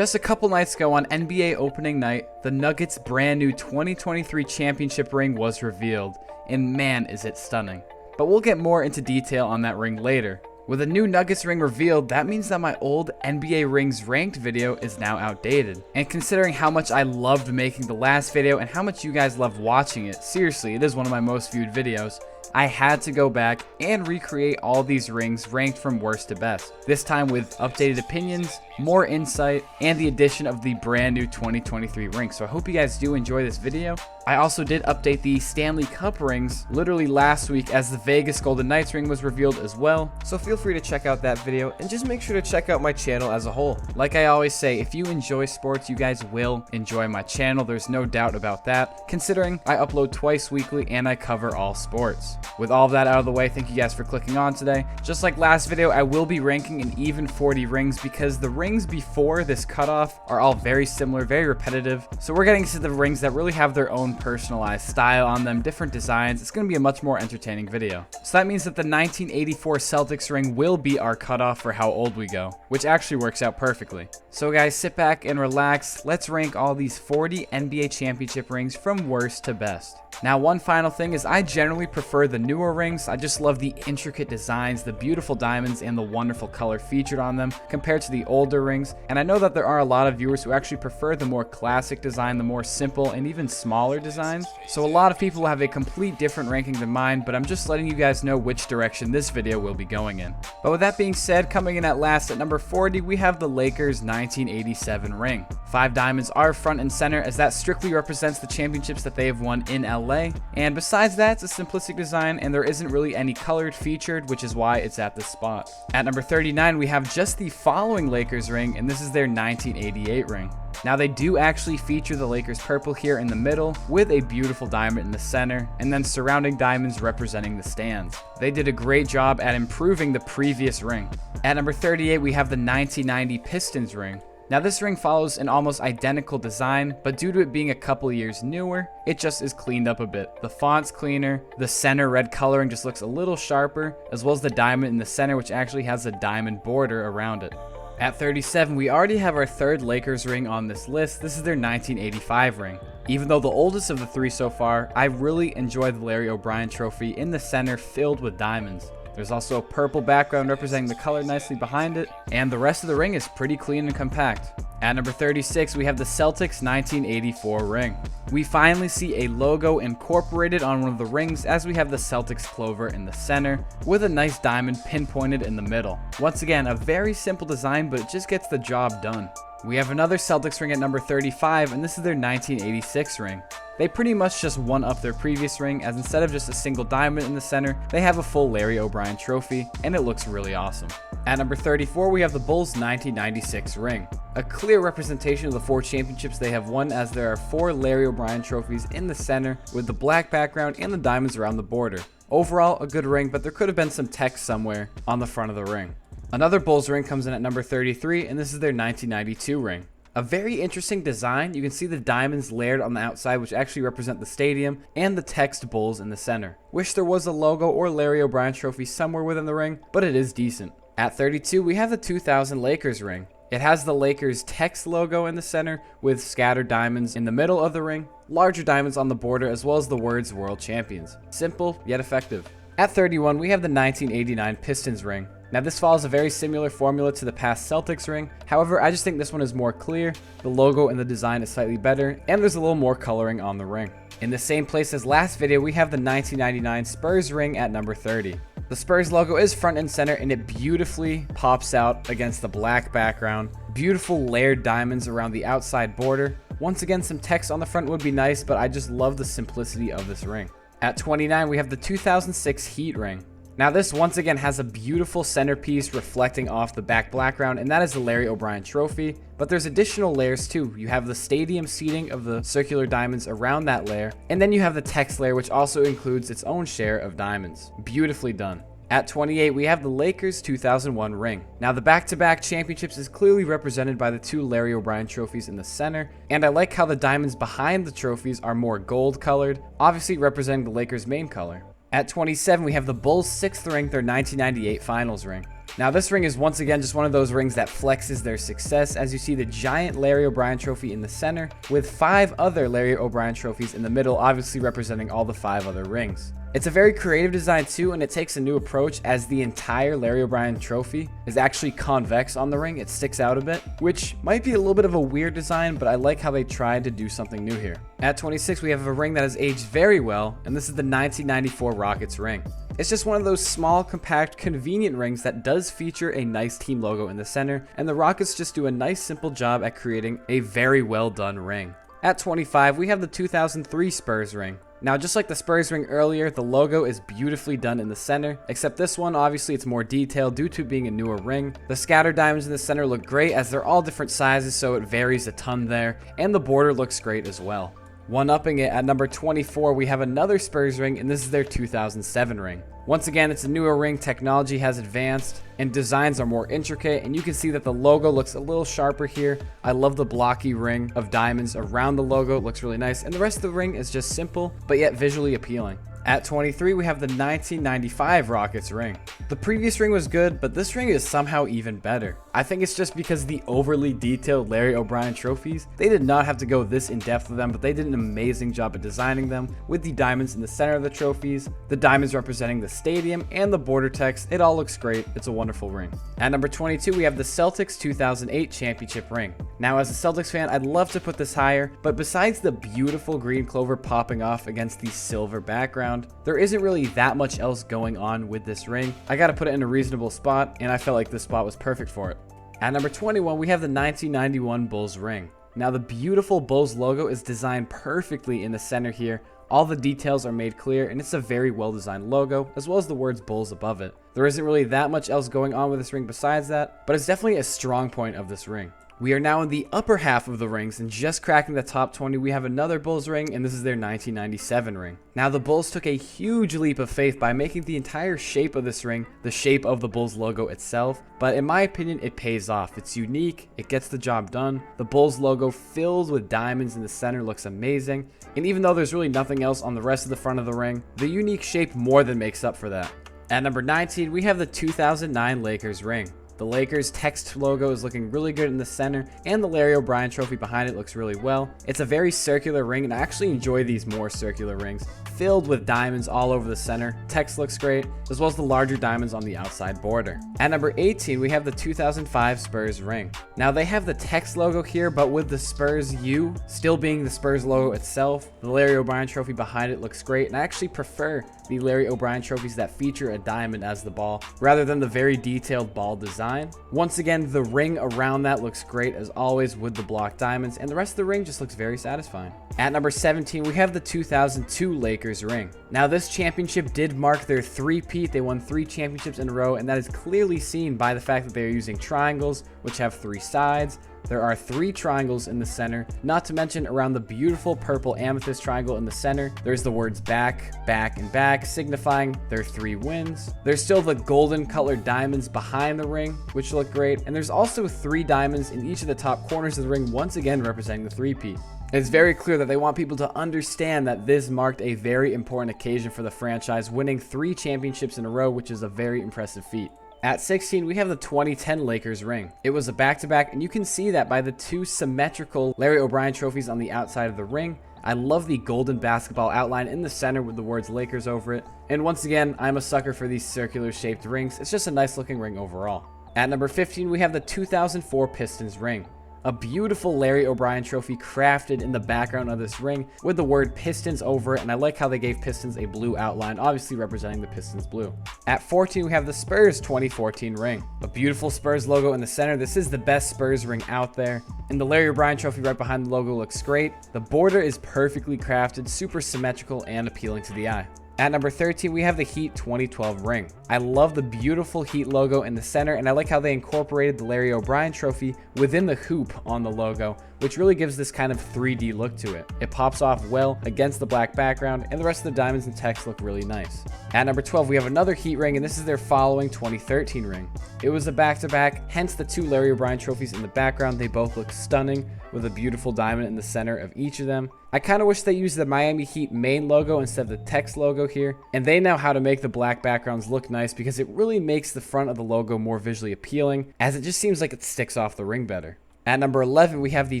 Just a couple nights ago on NBA opening night, the Nuggets' brand new 2023 championship ring was revealed, and man is it stunning. But we'll get more into detail on that ring later. With a new Nuggets ring revealed, that means that my old NBA rings ranked video is now outdated. And considering how much I loved making the last video and how much you guys loved watching it, seriously, it is one of my most viewed videos, I had to go back and recreate all these rings ranked from worst to best. This time with updated opinions, more insight, and the addition of the brand new 2023 ring. So I hope you guys do enjoy this video. I also did update the Stanley Cup rings literally last week as the Vegas Golden Knights ring was revealed as well. So feel free to check out that video and just make sure to check out my channel as a whole. Like I always say, if you enjoy sports, you guys will enjoy my channel. There's no doubt about that, considering I upload twice weekly and I cover all sports. With all of that out of the way, thank you guys for clicking on today. Just like last video, I will be ranking an even 40 rings because the rings before this cutoff are all very similar, very repetitive. So we're getting to the rings that really have their own personalized style on them, different designs. It's going to be a much more entertaining video. So that means that the 1984 Celtics ring will be our cutoff for how old we go, which actually works out perfectly. So guys, sit back and relax. Let's rank all these 40 NBA championship rings from worst to best. Now, one final thing is I generally prefer the newer rings. I just love the intricate designs, the beautiful diamonds, and the wonderful color featured on them compared to the older rings. And I know that there are a lot of viewers who actually prefer the more classic design, the more simple and even smaller designs. So a lot of people have a complete different ranking than mine, but I'm just letting you guys know which direction this video will be going in. But with that being said, coming in at last at number 40, we have the Lakers 1987 ring. 5 diamonds are front and center as that strictly represents the championships that they have won in LA. And besides that, it's a simplistic design and there isn't really any colored featured, which is why it's at this spot. At number 39, we have just the following Lakers ring, and this is their 1988 ring. Now they do actually feature the Lakers purple here in the middle with a beautiful diamond in the center and then surrounding diamonds representing the stands. They did a great job at improving the previous ring. At number 38, we have the 1990 Pistons ring. Now this ring follows an almost identical design, but due to it being a couple years newer, it just is cleaned up a bit. The font's cleaner, the center red coloring just looks a little sharper, as well as the diamond in the center, which actually has a diamond border around it. At 37, we already have our third Lakers ring on this list. This is their 1985 ring. Even though the oldest of the 3 so far, I really enjoyed the Larry O'Brien trophy in the center filled with diamonds. There's also a purple background representing the color nicely behind it, and the rest of the ring is pretty clean and compact. At number 36, we have the Celtics 1984 ring. We finally see a logo incorporated on one of the rings as we have the Celtics clover in the center with a nice diamond pinpointed in the middle. Once again, a very simple design, but it just gets the job done. We have another Celtics ring at number 35, and this is their 1986 ring. They pretty much just one-up their previous ring, as instead of just a single diamond in the center, they have a full Larry O'Brien trophy, and it looks really awesome. At number 34, we have the Bulls 1996 ring. A clear representation of the 4 championships they have won, as there are 4 Larry O'Brien trophies in the center with the black background and the diamonds around the border. Overall, a good ring, but there could have been some text somewhere on the front of the ring. Another Bulls ring comes in at number 33, and this is their 1992 ring. A very interesting design. You can see the diamonds layered on the outside, which actually represent the stadium, and the text Bulls in the center. Wish there was a logo or Larry O'Brien trophy somewhere within the ring, but it is decent. At 32, we have the 2000 Lakers ring. It has the Lakers text logo in the center with scattered diamonds in the middle of the ring, larger diamonds on the border, as well as the words World Champions. Simple, yet effective. At 31, we have the 1989 Pistons ring. Now this follows a very similar formula to the past Celtics ring. However, I just think this one is more clear, the logo and the design is slightly better, and there's a little more coloring on the ring. In the same place as last video, we have the 1999 Spurs ring at number 30. The Spurs logo is front and center, and it beautifully pops out against the black background. Beautiful layered diamonds around the outside border. Once again, some text on the front would be nice, but I just love the simplicity of this ring. At 29, we have the 2006 Heat ring. Now this once again has a beautiful centerpiece reflecting off the back background, and that is the Larry O'Brien trophy, but there's additional layers too. You have the stadium seating of the circular diamonds around that layer, and then you have the text layer, which also includes its own share of diamonds. Beautifully done. At 28, we have the Lakers 2001 ring. Now the back-to-back championships is clearly represented by the 2 Larry O'Brien trophies in the center, and I like how the diamonds behind the trophies are more gold colored, obviously representing the Lakers' main color. At 27, we have the Bulls' 6th ring, their 1998 finals ring. Now this ring is once again just one of those rings that flexes their success, as you see the giant Larry O'Brien trophy in the center with 5 other Larry O'Brien trophies in the middle, obviously representing all the 5 other rings. It's a very creative design too, and it takes a new approach as the entire Larry O'Brien trophy is actually convex on the ring. It sticks out a bit, which might be a little bit of a weird design, but I like how they tried to do something new here. At 26, we have a ring that has aged very well, and this is the 1994 Rockets ring. It's just one of those small, compact, convenient rings that does feature a nice team logo in the center, and the Rockets just do a nice, simple job at creating a very well done ring. At 25, we have the 2003 Spurs ring. Now, just like the Spurs ring earlier, the logo is beautifully done in the center, except this one, obviously it's more detailed due to being a newer ring. The scatter diamonds in the center look great as they're all different sizes, so it varies a ton there, and the border looks great as well. One-upping it, at number 24, we have another Spurs ring, and this is their 2007 ring. Once again, it's a newer ring, technology has advanced, and designs are more intricate, and you can see that the logo looks a little sharper here. I love the blocky ring of diamonds around the logo, it looks really nice, and the rest of the ring is just simple, but yet visually appealing. At 23, we have the 1995 Rockets ring. The previous ring was good, but this ring is somehow even better. I think it's just because the overly detailed Larry O'Brien trophies, they did not have to go this in depth with them, but they did an amazing job at designing them with the diamonds in the center of the trophies, the diamonds representing the stadium, and the border text. It all looks great. It's a wonderful ring. At number 22, we have the Celtics 2008 championship ring. Now, as a Celtics fan, I'd love to put this higher, but besides the beautiful green clover popping off against the silver background, there isn't really that much else going on with this ring. I gotta put it in a reasonable spot, and I felt like this spot was perfect for it. At number 21, we have the 1991 Bulls ring. Now, the beautiful Bulls logo is designed perfectly in the center here. All the details are made clear, and it's a very well designed logo, as well as the words Bulls above it. There isn't really that much else going on with this ring besides that, but it's definitely a strong point of this ring. We are now in the upper half of the rings, and just cracking the top 20, we have another Bulls ring, and this is their 1997 ring. Now, the Bulls took a huge leap of faith by making the entire shape of this ring the shape of the Bulls logo itself, but in my opinion, it pays off. It's unique, it gets the job done. The Bulls logo filled with diamonds in the center looks amazing, and even though there's really nothing else on the rest of the front of the ring, the unique shape more than makes up for that. At number 19, we have the 2009 Lakers ring. The Lakers text logo is looking really good in the center, and the Larry O'Brien trophy behind it looks really well. It's a very circular ring, and I actually enjoy these more circular rings, filled with diamonds all over the center. Text looks great, as well as the larger diamonds on the outside border. At number 18, we have the 2005 Spurs ring. Now, they have the text logo here, but with the Spurs U still being the Spurs logo itself. The Larry O'Brien trophy behind it looks great, and I actually prefer the Larry O'Brien trophies that feature a diamond as the ball, rather than the very detailed ball design. Once again, the ring around that looks great as always with the block diamonds, and the rest of the ring just looks very satisfying. At number 17, we have the 2002 Lakers ring. Now, this championship did mark their three-peat. They won 3 championships in a row, and that is clearly seen by the fact that they are using triangles, which have 3 sides. There are 3 triangles in the center, not to mention around the beautiful purple amethyst triangle in the center, there's the words back, back, and back, signifying their 3 wins. There's still the golden colored diamonds behind the ring, which look great, and there's also 3 diamonds in each of the top corners of the ring, once again representing the three-peat. It's very clear that they want people to understand that this marked a very important occasion for the franchise, winning 3 championships in a row, which is a very impressive feat. At 16, we have the 2010 Lakers ring. It was a back-to-back, and you can see that by the 2 symmetrical Larry O'Brien trophies on the outside of the ring. I love the golden basketball outline in the center with the words Lakers over it. And once again, I'm a sucker for these circular shaped rings. It's just a nice looking ring overall. At number 15, we have the 2004 Pistons ring. A beautiful Larry O'Brien trophy crafted in the background of this ring with the word Pistons over it, and I like how they gave Pistons a blue outline, obviously representing the Pistons blue. At 14, we have the Spurs 2014 ring. A beautiful Spurs logo in the center. This is the best Spurs ring out there, and the Larry O'Brien trophy right behind the logo looks great. The border is perfectly crafted, super symmetrical, and appealing to the eye. At number 13, we have the Heat 2012 ring. I love the beautiful Heat logo in the center, and I like how they incorporated the Larry O'Brien trophy within the hoop on the logo, which really gives this kind of 3D look to it. It pops off well against the black background, and the rest of the diamonds and text look really nice. At number 12, we have another Heat ring, and this is their following 2013 ring. It was a back-to-back, hence the 2 Larry O'Brien trophies in the background. They both look stunning. with a beautiful diamond in the center of each of them. I kind of wish they used the Miami Heat main logo instead of the text logo here, and they know how to make the black backgrounds look nice because it really makes the front of the logo more visually appealing, as it just seems like it sticks off the ring better. At number 11, we have the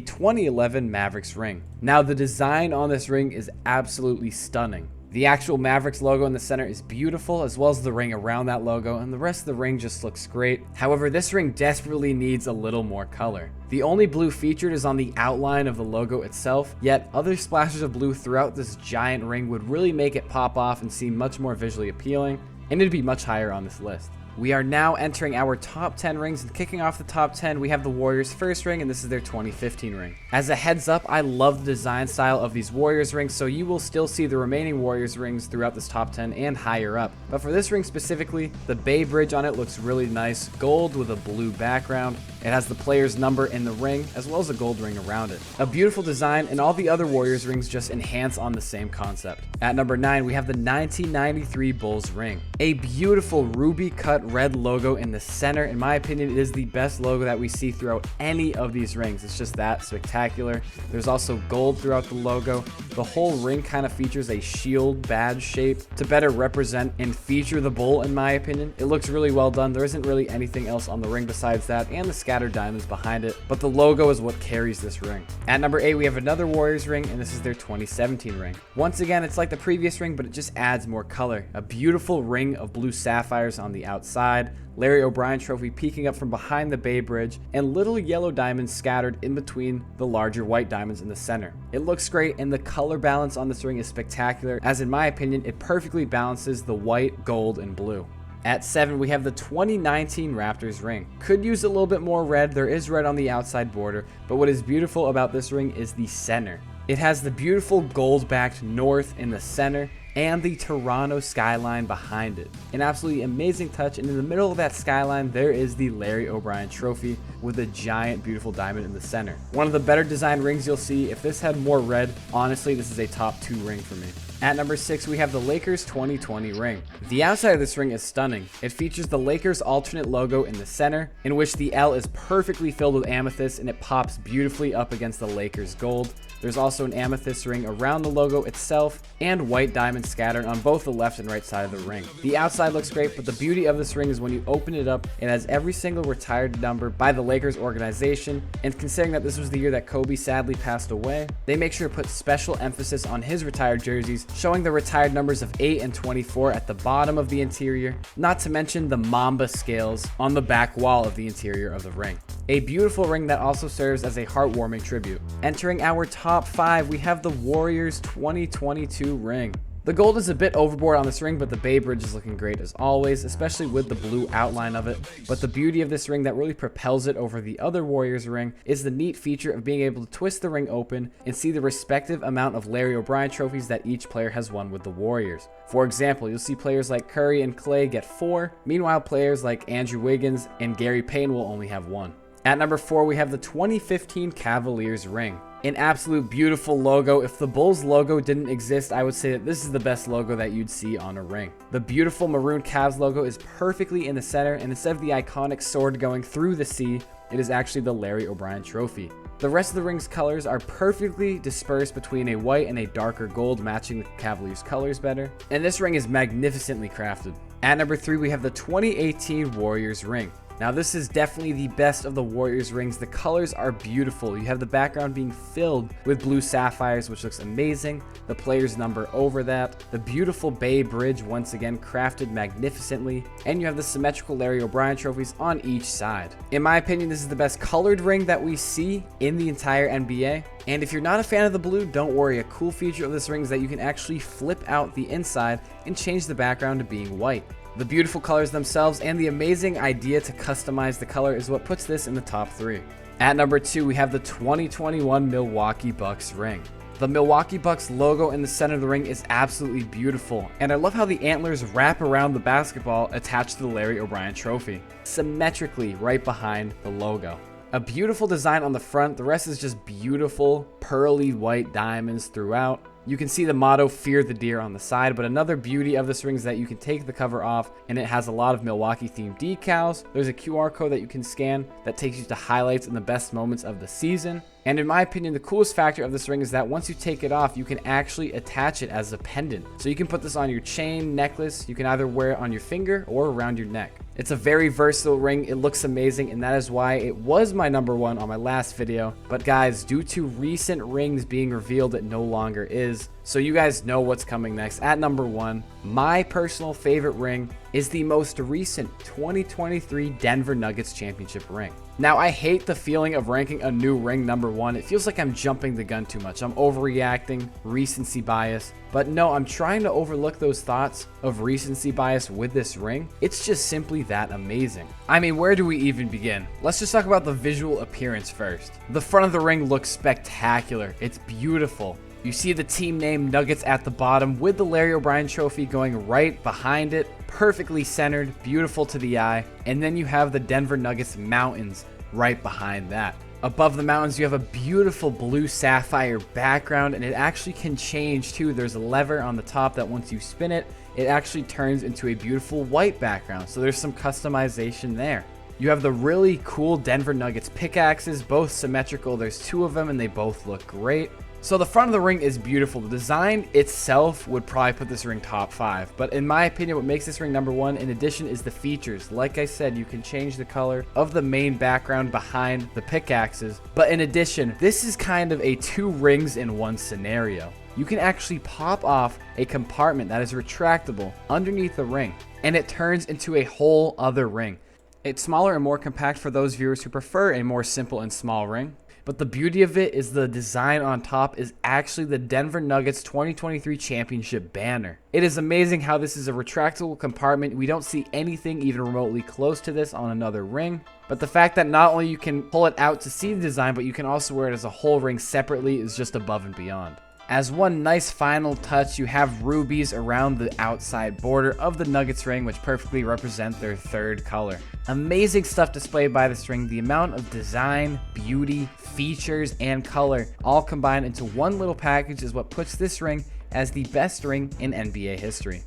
2011 Mavericks ring. Now, the design on this ring is absolutely stunning. The actual Mavericks logo in the center is beautiful, as well as the ring around that logo, and the rest of the ring just looks great. However, this ring desperately needs a little more color. The only blue featured is on the outline of the logo itself, yet other splashes of blue throughout this giant ring would really make it pop off and seem much more visually appealing, and it'd be much higher on this list. We are now entering our top 10 rings, and kicking off the top 10, we have the Warriors' first ring, and this is their 2015 ring. As a heads up, I love the design style of these Warriors rings, so you will still see the remaining Warriors rings throughout this top 10 and higher up. But for this ring specifically, the Bay Bridge on it looks really nice, gold with a blue background. It has the player's number in the ring, as well as a gold ring around it. A beautiful design, and all the other Warriors rings just enhance on the same concept. At number 9, we have the 1993 Bulls ring. A beautiful ruby cut red logo in the center. In my opinion, it is the best logo that we see throughout any of these rings. It's just that spectacular. There's also gold throughout the logo. The whole ring kind of features a shield badge shape to better represent and feature the bull, in my opinion. It looks really well done. There isn't really anything else on the ring besides that and the scattered diamonds behind it, but the logo is what carries this ring. At number 8, we have another Warriors ring, and this is their 2017 ring. Once again, it's like the previous ring, but it just adds more color. A beautiful ring of blue sapphires on the outside, Larry O'Brien trophy peeking up from behind the Bay Bridge, and little yellow diamonds scattered in between the larger white diamonds in the center. It looks great, and the color balance on this ring is spectacular, as in my opinion, it perfectly balances the white, gold, and blue. At 7, we have the 2019 Raptors ring. Could use a little bit more red. There is red on the outside border, but what is beautiful about this ring is the center. It has the beautiful gold-backed north in the center and the Toronto skyline behind it. An absolutely amazing touch, and in the middle of that skyline, there is the Larry O'Brien trophy with a giant, beautiful diamond in the center. One of the better designed rings you'll see. If this had more red, honestly, this is a top 2 ring for me. At number 6, we have the Lakers 2020 ring. The outside of this ring is stunning. It features the Lakers alternate logo in the center, in which the L is perfectly filled with amethyst, and it pops beautifully up against the Lakers gold. There's also an amethyst ring around the logo itself, and white diamonds scattered on both the left and right side of the ring. The outside looks great, but the beauty of this ring is when you open it up, it has every single retired number by the Lakers organization, and considering that this was the year that Kobe sadly passed away, they make sure to put special emphasis on his retired jerseys, showing the retired numbers of 8 and 24 at the bottom of the interior, not to mention the Mamba scales on the back wall of the interior of the ring. A beautiful ring that also serves as a heartwarming tribute. Entering our top 5, we have the Warriors 2022 ring. The gold is a bit overboard on this ring, but the Bay Bridge is looking great as always, especially with the blue outline of it. But the beauty of this ring that really propels it over the other Warriors ring is the neat feature of being able to twist the ring open and see the respective amount of Larry O'Brien trophies that each player has won with the Warriors. For example, you'll see players like Curry and Clay get 4, meanwhile players like Andrew Wiggins and Gary Payne will only have 1. At number 4, we have the 2015 Cavaliers ring. An absolute beautiful logo. If the Bulls logo didn't exist, I would say that this is the best logo that you'd see on a ring. The beautiful maroon Cavs logo is perfectly in the center, and instead of the iconic sword going through the sea, it is actually the Larry O'Brien trophy. The rest of the ring's colors are perfectly dispersed between a white and a darker gold, matching the Cavaliers colors better, and this ring is magnificently crafted. At number 3, we have the 2018 Warriors ring. Now this is definitely the best of the Warriors rings. The colors are beautiful. You have the background being filled with blue sapphires, which looks amazing. The player's number over that. The beautiful Bay Bridge, once again crafted magnificently. And you have the symmetrical Larry O'Brien trophies on each side. In my opinion, this is the best colored ring that we see in the entire NBA. And if you're not a fan of the blue, don't worry. A cool feature of this ring is that you can actually flip out the inside and change the background to being white. The beautiful colors themselves and the amazing idea to customize the color is what puts this in the top 3. At number 2, we have the 2021 Milwaukee Bucks ring. The Milwaukee Bucks logo in the center of the ring is absolutely beautiful, and I love how the antlers wrap around the basketball attached to the Larry O'Brien trophy, symmetrically right behind the logo. A beautiful design on the front, the rest is just beautiful pearly white diamonds throughout. You can see the motto "Fear the Deer" on the side, but another beauty of this ring is that you can take the cover off and it has a lot of Milwaukee themed decals. There's a QR code that you can scan that takes you to highlights and the best moments of the season. And in my opinion, the coolest factor of this ring is that once you take it off, you can actually attach it as a pendant. So you can put this on your chain, necklace. You can either wear it on your finger or around your neck. It's a very versatile ring. It looks amazing, and that is why it was my #1 on my last video. But guys, due to recent rings being revealed, it no longer is. So you guys know what's coming next. At #1, my personal favorite ring is the most recent 2023 Denver Nuggets championship ring. Now, I hate the feeling of ranking a new ring #1. It feels like I'm jumping the gun too much. I'm overreacting, recency bias. But no, I'm trying to overlook those thoughts of recency bias with this ring. It's just simply that amazing. I mean, where do we even begin? Let's just talk about the visual appearance first. The front of the ring looks spectacular. It's beautiful. You see the team name Nuggets at the bottom with the Larry O'Brien trophy going right behind it, perfectly centered, beautiful to the eye. And then you have the Denver Nuggets mountains right behind that. Above the mountains, you have a beautiful blue sapphire background, and it actually can change too. There's a lever on the top that once you spin it, it actually turns into a beautiful white background. So there's some customization there. You have the really cool Denver Nuggets pickaxes, both symmetrical. There's 2 of them and they both look great. So the front of the ring is beautiful. The design itself would probably put this ring top 5. But in my opinion, what makes this ring #1 in addition is the features. Like I said, you can change the color of the main background behind the pickaxes. But in addition, this is kind of a 2 rings in 1 scenario. You can actually pop off a compartment that is retractable underneath the ring, and it turns into a whole other ring. It's smaller and more compact for those viewers who prefer a more simple and small ring. But the beauty of it is the design on top is actually the Denver Nuggets 2023 championship banner. It is amazing how this is a retractable compartment. We don't see anything even remotely close to this on another ring. But the fact that not only you can pull it out to see the design, but you can also wear it as a whole ring separately is just above and beyond. As one nice final touch, you have rubies around the outside border of the Nuggets ring, which perfectly represent their 3rd color. Amazing stuff displayed by this ring. The amount of design, beauty, features, and color all combined into one little package is what puts this ring as the best ring in NBA history.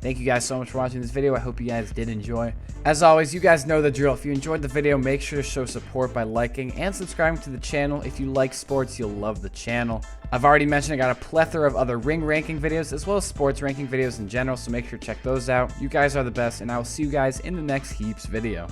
Thank you guys so much for watching this video. I hope you guys did enjoy. As always, you guys know the drill. If you enjoyed the video, make sure to show support by liking and subscribing to the channel. If you like sports, you'll love the channel. I've already mentioned I got a plethora of other ring ranking videos as well as sports ranking videos in general, so make sure to check those out. You guys are the best, and I will see you guys in the next Heaps video.